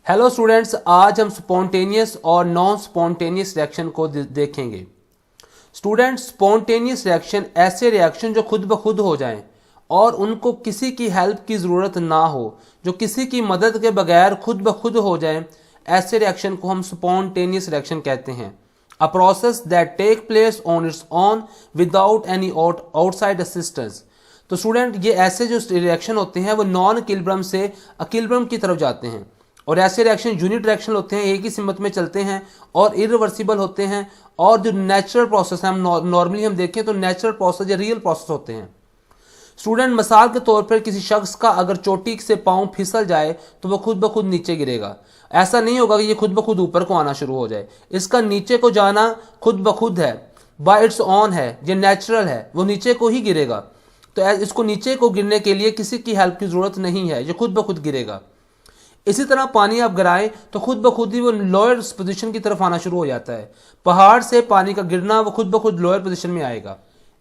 Hello students, आज हम spontaneous और नॉन स्पॉन्टेनियस रिएक्शन को देखेंगे। स्टूडेंट्स, स्पॉन्टेनियस रिएक्शन ऐसे रिएक्शन जो खुद ब खुद हो जाएं और उनको किसी की हेल्प की ज़रूरत ना हो, जो किसी की मदद के बगैर खुद ब खुद हो जाएं, ऐसे रिएक्शन को हम स्पॉन्टेनियस रिएक्शन कहते हैं। A process that take place on its own without any outside assistance. तो स्टूडेंट, ये ऐसे जो रिएक्शन होते हैं वो नॉन इक्विलिब्रियम से इक्विलिब्रियम की तरफ जाते हैं, और ऐसे रिएक्शन यूनिट रिएक्शन होते हैं, एक ही सिमत में चलते हैं और इरिवर्सिबल होते हैं। और जो नेचुरल प्रोसेस है, हम नॉर्मली हम देखें तो नेचुरल प्रोसेस या रियल प्रोसेस होते हैं। स्टूडेंट, मिसाल के तौर पर किसी शख्स का अगर चोटी से पाँव फिसल जाए तो वो खुद ब खुद नीचे गिरेगा। ऐसा नहीं होगा कि ये खुद ब खुद ऊपर को आना शुरू हो जाए। इसका नीचे को जाना खुद ब खुद है, बाय इट्स ऑन है, ये नेचुरल है, वो नीचे को ही गिरेगा। तो इसको नीचे को गिरने के लिए किसी की हेल्प की ज़रूरत नहीं है, ये खुद ब खुद गिरेगा। इसी तरह पानी आप गिराएं तो खुद ब खुद ही वो लोअर पोजीशन की तरफ आना शुरू हो जाता है। पहाड़ से पानी का गिरना वो खुद ब खुद लोअर पोजीशन में आएगा।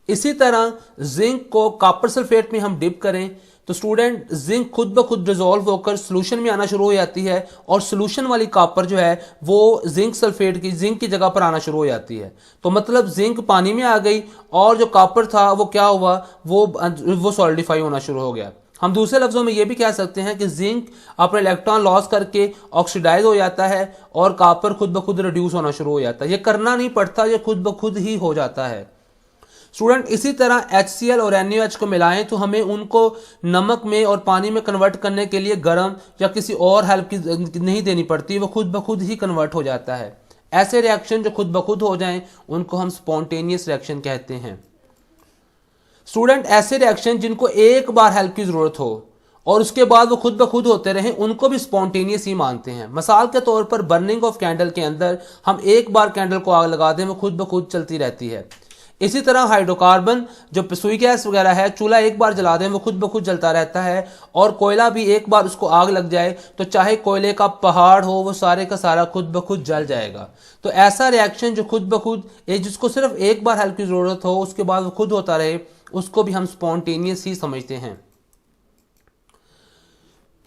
इसी तरह जिंक को कॉपर सल्फेट में हम डिप करें तो स्टूडेंट, जिंक खुद ब खुद डिजोल्व होकर सोल्यूशन में आना शुरू हो जाती है, और सोल्यूशन वाली कॉपर जो है वो जिंक की जगह पर आना शुरू हो जाती है। तो मतलब जिंक पानी में आ गई और जो कॉपर था वो क्या हुआ, वो सॉलिडिफाई होना शुरू हो गया। हम दूसरे लफ्जों में ये भी कह सकते हैं कि जिंक अपने इलेक्ट्रॉन लॉस करके ऑक्सीडाइज हो जाता है और कॉपर खुद ब खुद रिड्यूस होना शुरू हो जाता है। ये करना नहीं पड़ता, ये खुद ब खुद ही हो जाता है। स्टूडेंट, इसी तरह HCl और NaOH को मिलाएं तो हमें उनको नमक में और पानी में कन्वर्ट करने के लिए गर्म या किसी और हेल्प की नहीं देनी पड़ती, वो खुद ब खुद ही कन्वर्ट हो जाता है। ऐसे रिएक्शन जो खुद ब खुद हो जाएं उनको हम स्पॉन्टेनियस रिएक्शन कहते हैं। स्टूडेंट, ऐसे रिएक्शन जिनको एक बार हेल्प की जरूरत हो और उसके बाद वो खुद ब खुद होते रहें, उनको भी स्पॉन्टेनियस ही मानते हैं। मिसाल के तौर पर बर्निंग ऑफ कैंडल के अंदर हम एक बार कैंडल को आग लगा दें, वो खुद ब खुद चलती रहती है। इसी तरह हाइड्रोकार्बन जो सुई गैस वगैरह है, चूल्हा एक बार जला दें वो खुद ब खुद जलता रहता है, और कोयला भी एक बार उसको आग लग जाए तो चाहे कोयले का पहाड़ हो वो सारे का सारा खुद ब खुद जल जाएगा। तो ऐसा रिएक्शन जो खुद ब खुद जिसको सिर्फ एक बार हेल्प की जरूरत हो उसके बाद वो खुद होता रहे, उसको भी हम स्पॉन्टेनियस ही समझते हैं।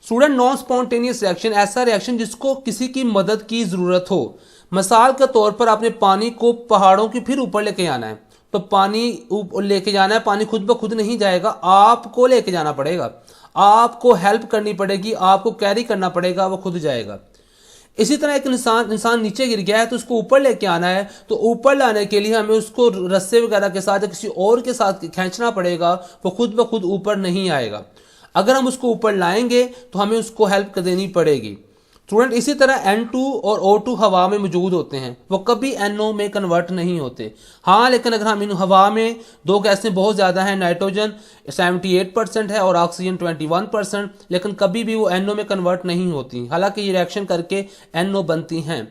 स्टूडेंट, नॉन स्पॉन्टेनियस रिएक्शन ऐसा रिएक्शन जिसको किसी की मदद की जरूरत हो। मिसाल के तौर पर आपने पानी को पहाड़ों के फिर ऊपर लेके आना है, तो पानी लेके जाना है, पानी खुद ब खुद नहीं जाएगा, आपको लेके जाना पड़ेगा, आपको हेल्प करनी पड़ेगी, आपको कैरी करना पड़ेगा, वो खुद जाएगा। इसी तरह एक इंसान नीचे गिर गया है तो उसको ऊपर लेके आना है, तो ऊपर लाने के लिए हमें उसको रस्से वगैरह के साथ या किसी और के साथ खींचना पड़ेगा, वो खुद ब खुद ऊपर नहीं आएगा। अगर हम उसको ऊपर लाएंगे तो हमें उसको हेल्प देनी पड़ेगी। स्टूडेंट, इसी तरह N2 और O2 हवा में मौजूद होते हैं, वो कभी NO में कन्वर्ट नहीं होते। हाँ, लेकिन अगर हम इन हवा में दो गैसें बहुत ज़्यादा हैं, नाइट्रोजन 78% है और ऑक्सीजन 21%, लेकिन कभी भी वो NO में कन्वर्ट नहीं होती, हालांकि ये रिएक्शन करके NO बनती हैं।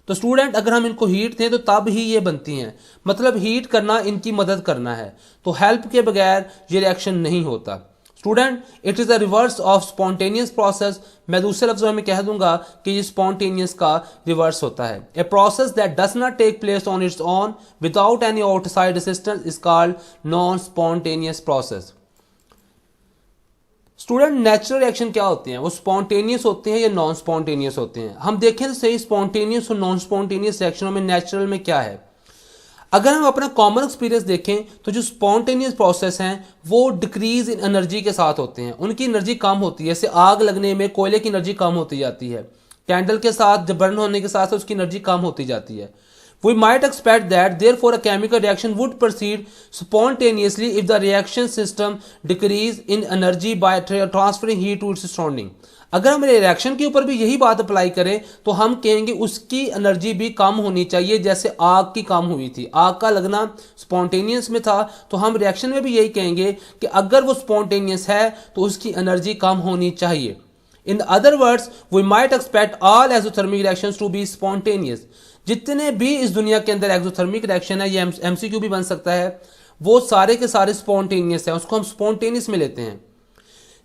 तो स्टूडेंट, अगर हम इनको हीट दें तो तब ही ये बनती हैं, मतलब हीट करना इनकी मदद करना है, तो हेल्प के बगैर ये रिएक्शन नहीं होता। Student, it is the reverse of spontaneous process. मैं दूसरे लफ्जों में कह दूंगा कि ये स्पॉन्टेनियस का रिवर्स होता है। A process that does not take place on its own without any outside assistance is called non spontaneous process. Student, natural reaction क्या होते हैं, वो स्पॉन्टेनियस होते हैं या नॉन स्पॉन्टेनियस होते हैं? हम देखें तो सही, स्पॉन्टेनियस और नॉन स्पॉन्टेनियस रिएक्शनों में नेचुरल में क्या है। अगर हम अपना कॉमन एक्सपीरियंस देखें तो जो स्पॉन्टेनियस प्रोसेस हैं वो डिक्रीज इन एनर्जी के साथ होते हैं, उनकी एनर्जी कम होती है। जैसे आग लगने में कोयले की एनर्जी कम होती जाती है, कैंडल के साथ जब बर्न होने के साथ उसकी एनर्जी कम होती जाती है। We might expect that therefore a chemical reaction would proceed spontaneously if the reaction system decrease in energy by transferring heat to its surrounding। अगर हम रिएक्शन के ऊपर भी यही बात अप्लाई करें तो हम कहेंगे उसकी एनर्जी भी कम होनी चाहिए, जैसे आग की कम हुई थी। आग का लगना स्पॉन्टेनियस में था, तो हम रिएक्शन में भी यही कहेंगे कि अगर वो स्पॉन्टेनियस है तो उसकी एनर्जी कम होनी चाहिए। In other words, we might expect all exothermic reactions to be spontaneous। जितने भी इस दुनिया के अंदर एक्सोथर्मिक रिएक्शन है, ये MCQ भी बन सकता है, वो सारे के सारे स्पॉन्टेनियस है, उसको हम स्पॉन्टेनियस में लेते हैं।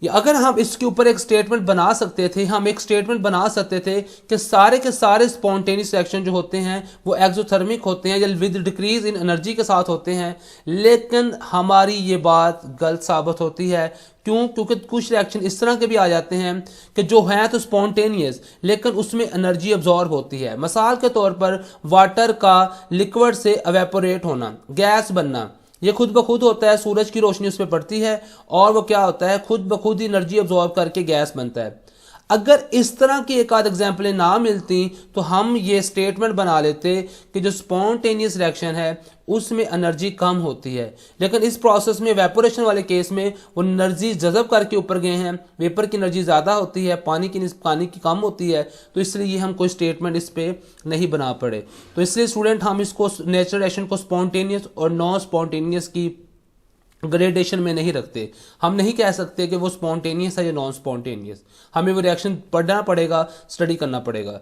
या अगर हम इसके ऊपर एक स्टेटमेंट बना सकते थे, हम एक स्टेटमेंट बना सकते थे कि सारे के सारे स्पॉन्टेनियस रिएक्शन जो होते हैं वो एक्सोथर्मिक होते हैं या विद डिक्रीज इन एनर्जी के साथ होते हैं, लेकिन हमारी ये बात गलत साबित होती है। क्यों? क्योंकि कुछ रिएक्शन इस तरह के भी आ जाते हैं कि जो हैं तो स्पॉन्टेनियस लेकिन उसमें एनर्जी अब्जॉर्ब होती है। मिसाल के तौर पर वाटर का लिक्विड से एवेपोरेट होना, गैस बनना, ये खुद ब खुद होता है, सूरज की रोशनी उस पर पड़ती है और वो क्या होता है, खुद ब खुद ही एनर्जी अब्जॉर्ब करके गैस बनता है। अगर इस तरह की एक आध एग्जाम्पलें ना मिलती तो हम ये स्टेटमेंट बना लेते कि जो स्पॉन्टेनियस रिएक्शन है उसमें एनर्जी कम होती है, लेकिन इस प्रोसेस में वेपोरेशन वाले केस में वो एनर्जी जज़ब करके ऊपर गए हैं, वेपर की एनर्जी ज़्यादा होती है, पानी की कम होती है, तो इसलिए हम कोई स्टेटमेंट इस पर नहीं बना पड़े। तो इसलिए स्टूडेंट हम इसको नेचुरल रिएक्शन को स्पॉन्टेनियस और नॉन स्पॉन्टेनियस की ग्रेडेशन में नहीं रखते। हम नहीं कह सकते कि वो स्पॉन्टेनियस है या नॉन स्पॉन्टेनियस, हमें वो रिएक्शन पढ़ना पड़ेगा, स्टडी करना पड़ेगा।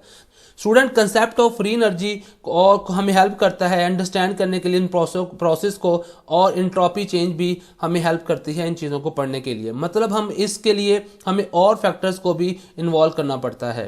Student concept of free energy और हमें हेल्प करता है अंडरस्टैंड करने के लिए इन प्रोसेस को, और एंट्रोपी चेंज भी हमें हेल्प करती है इन चीज़ों को पढ़ने के लिए। मतलब हम इसके लिए हमें और फैक्टर्स को भी इन्वॉल्व करना पड़ता है।